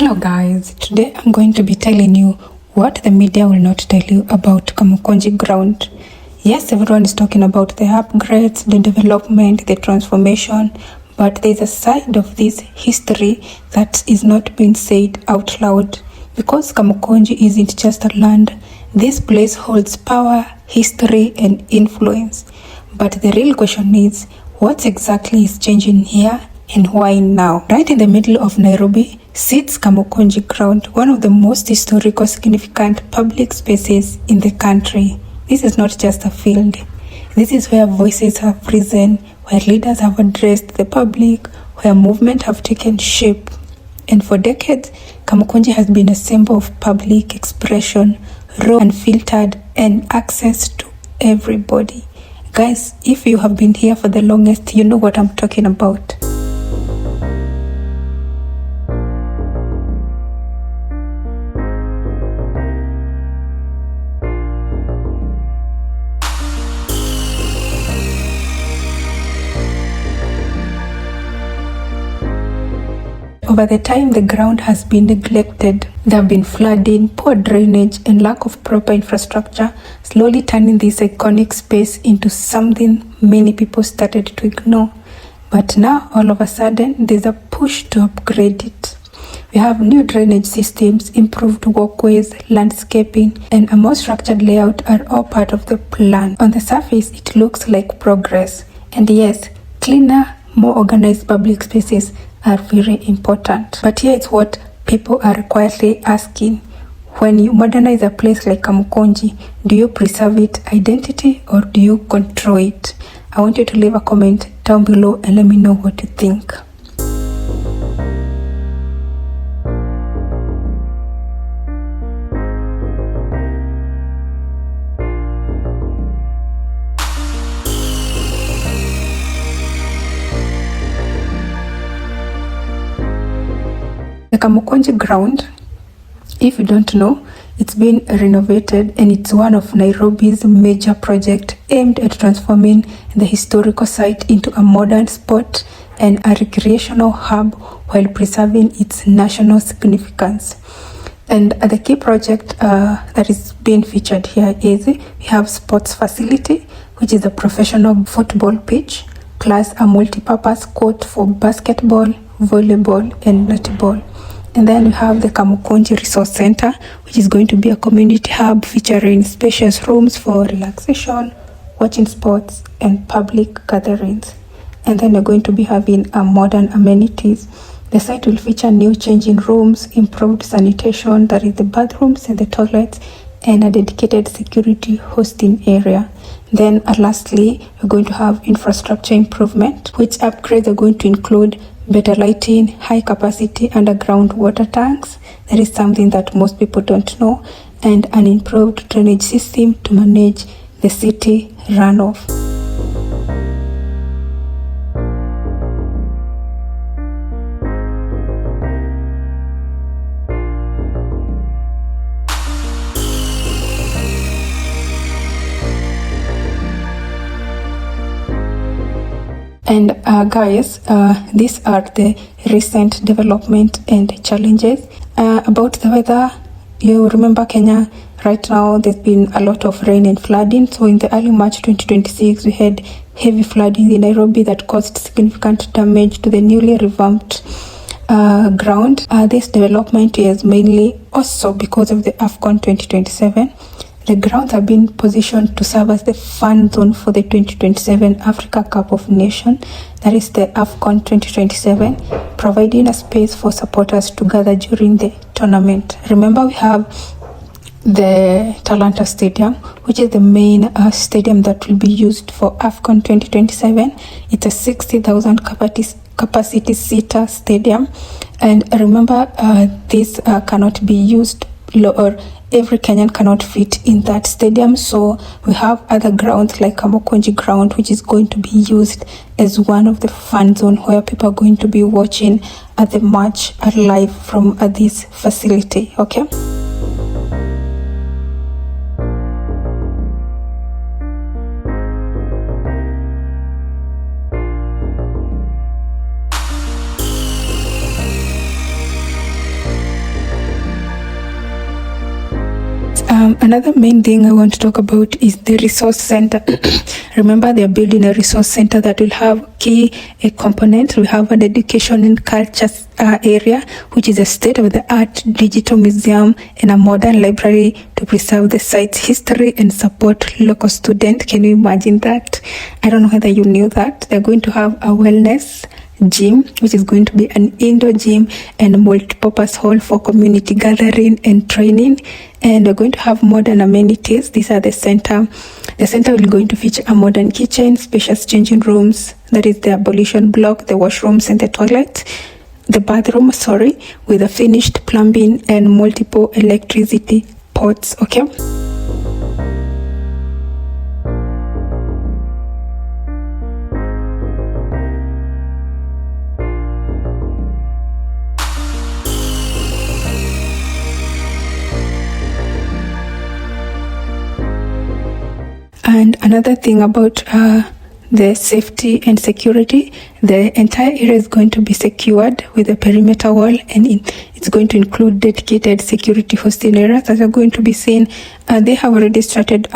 Hello guys, today I'm going to be telling you what the media will not tell you about Kamukunji Ground. Yes, everyone is talking about the upgrades, the development, the transformation, but there's a side of this history that is not being said out loud. Because Kamukunji isn't just a land, this place holds power, history and influence. But the real question is, what exactly is changing here and why now? Right in the middle of Nairobi sits Kamukunji Ground, one of the most historical significant public spaces in the country. This is not just a field. This is where voices have risen, where leaders have addressed the public, where movements have taken shape. And for decades, Kamukunji has been a symbol of public expression, raw, unfiltered, and access to everybody. Guys, if you have been here for the longest, you know what I'm talking about. Over the time, the ground has been neglected. There have been flooding, poor drainage, and lack of proper infrastructure, slowly turning this iconic space into something many people started to ignore. But now, all of a sudden, there's a push to upgrade it. We have new drainage systems, improved walkways, landscaping, and a more structured layout are all part of the plan. On the surface, it looks like progress. And yes, cleaner, more organized public spaces are very important. But here it's what people are quietly asking. When you modernize a place like Kamukunji, do you preserve its identity or do you control it? I want you to leave a comment down below and let me know what you think. The Kamukunji Ground, if you don't know, it's been renovated and it's one of Nairobi's major projects aimed at transforming the historical site into a modern spot and a recreational hub while preserving its national significance. And the key project that is being featured here is we have sports facility, which is a professional football pitch, plus a multi-purpose court for basketball, volleyball, and netball. And then we have the Kamukunji Resource Center, which is going to be a community hub featuring spacious rooms for relaxation, watching sports, and public gatherings. And then we're going to be having a modern amenities. The site will feature new changing rooms, improved sanitation, that is the bathrooms and the toilets, and a dedicated security hosting area. Then lastly, we're going to have infrastructure improvement, which upgrades are going to include better lighting, high capacity underground water tanks. That is something that most people don't know, and an improved drainage system to manage the city runoff. And guys, these are the recent development and challenges. About the weather, you remember Kenya, right now there's been a lot of rain and flooding. So in the early March 2026, we had heavy flooding in Nairobi that caused significant damage to the newly revamped ground. This development is mainly also because of the AFCON 2027. The grounds have been positioned to serve as the fan zone for the 2027 Africa Cup of Nations, that is the AFCON 2027, providing a space for supporters to gather during the tournament. Remember, we have the Talanta Stadium, which is the main stadium that will be used for AFCON 2027. It's a 60,000 capacity seater stadium. And remember, this cannot be used, or every Kenyan cannot fit in that stadium. So we have other grounds like Kamukunji Ground, which is going to be used as one of the fan zone where people are going to be watching the match live from this facility. Okay. Another main thing I want to talk about is the resource center. Remember, they're building a resource center that will have key components. We have an education and culture area, which is a state-of-the-art digital museum and a modern library to preserve the site's history and support local students. Can you imagine that? I don't know whether you knew that. They're going to have a wellness gym, which is going to be an indoor gym and a multi-purpose hall for community gathering and training. And we're going to have modern amenities. These are the center. The center will going to feature a modern kitchen, spacious changing rooms, that is the ablution block, the washrooms and the toilet, the bathroom, with a finished plumbing and multiple electricity ports. Okay. And another thing about the safety and security, the entire area is going to be secured with a perimeter wall, and it's going to include dedicated security hosting areas. As you're going to be seeing, they have already started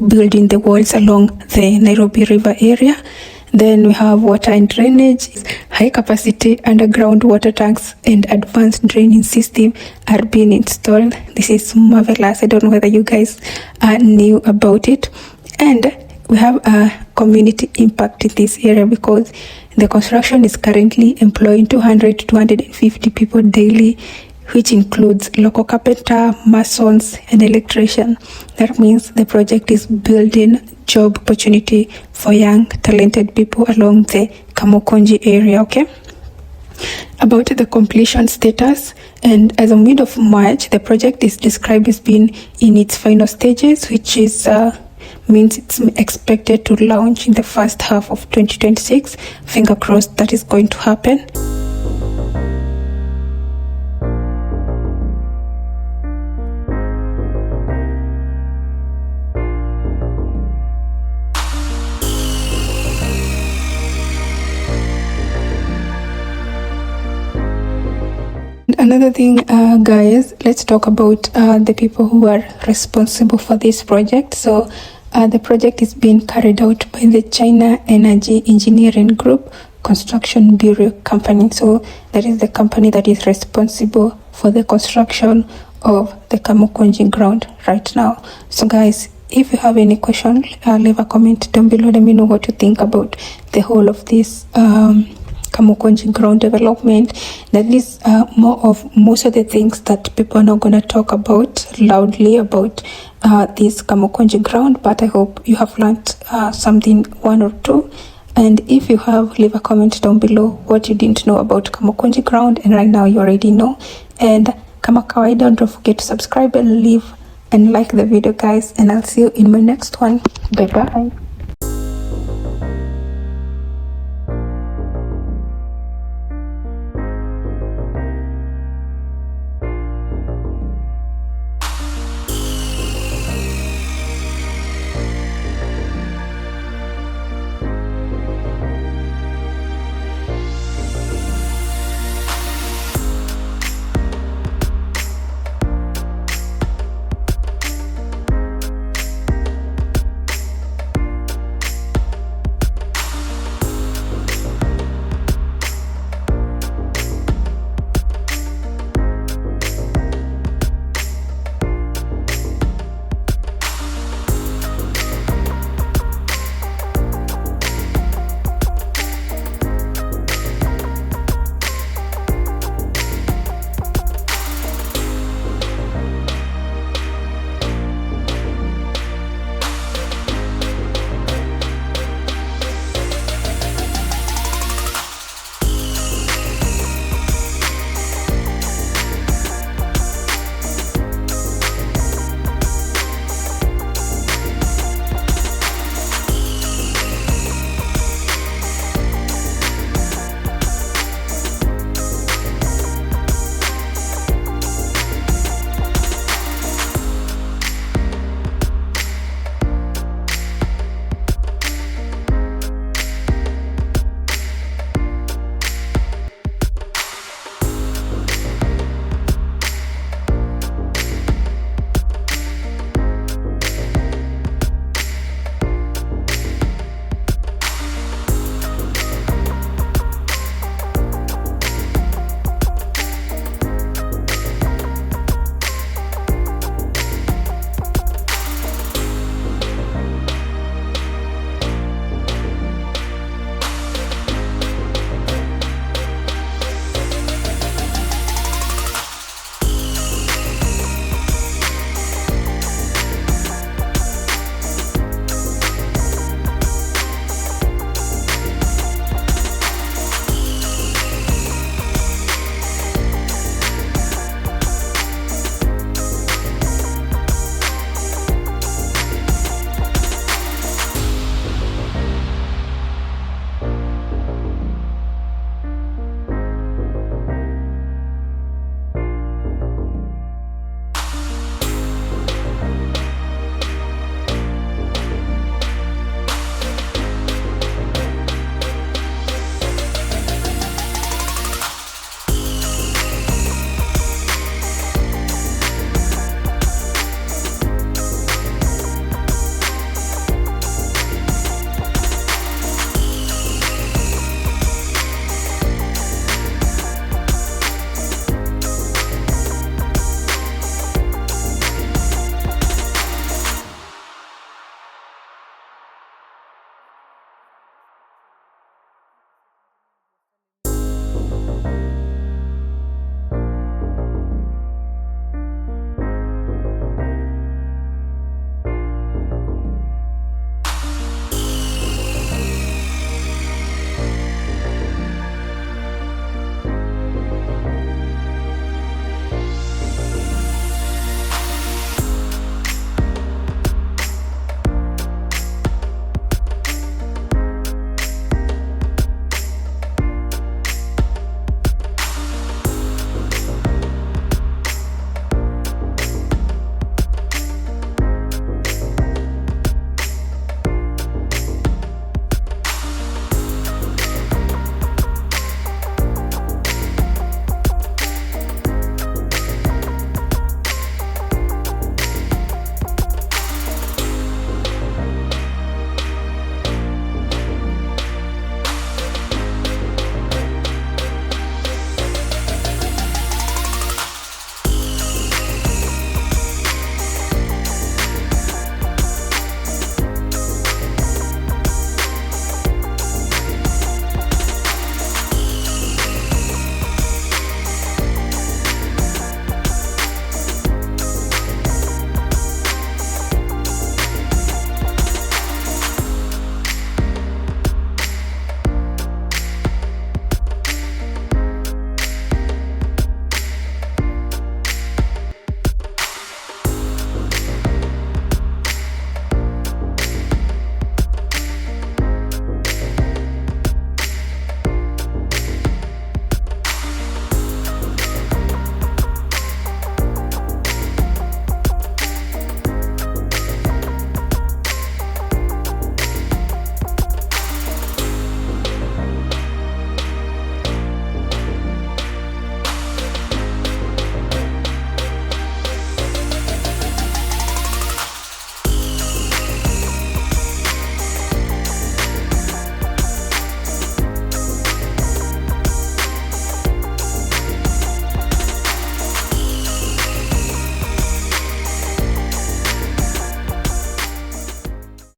building the walls along the Nairobi River area. Then we have water and drainage, high capacity underground water tanks and advanced draining system are being installed. This is marvelous. I don't know whether you guys knew about it. And we have a community impact in this area because the construction is currently employing 200 to 250 people daily, which includes local carpenter, masons, and electrician. That means the project is building job opportunity for young, talented people along the Kamukunji area, okay? About the completion status, and as of mid of March, the project is described as being in its final stages, which is means it's expected to launch in the first half of 2026. Finger crossed that is going to happen. Another thing, guys, let's talk about the people who are responsible for this project. So the project is being carried out by the China Energy Engineering Group Construction Bureau Company. So that is the company that is responsible for the construction of the Kamukunji Ground right now. So guys, if you have any question, leave a comment down below. Let me know what you think about the whole of this Kamukunji Ground development. That is most of the things that people are not going to talk about loudly about this Kamukunji Ground, but I hope you have learned something, one or two. And if you have, leave a comment down below what you didn't know about Kamukunji Ground, and right now you already know. And kama kawaida, don't forget to subscribe and leave and like the video, guys, and I'll see you in my next one. Bye bye.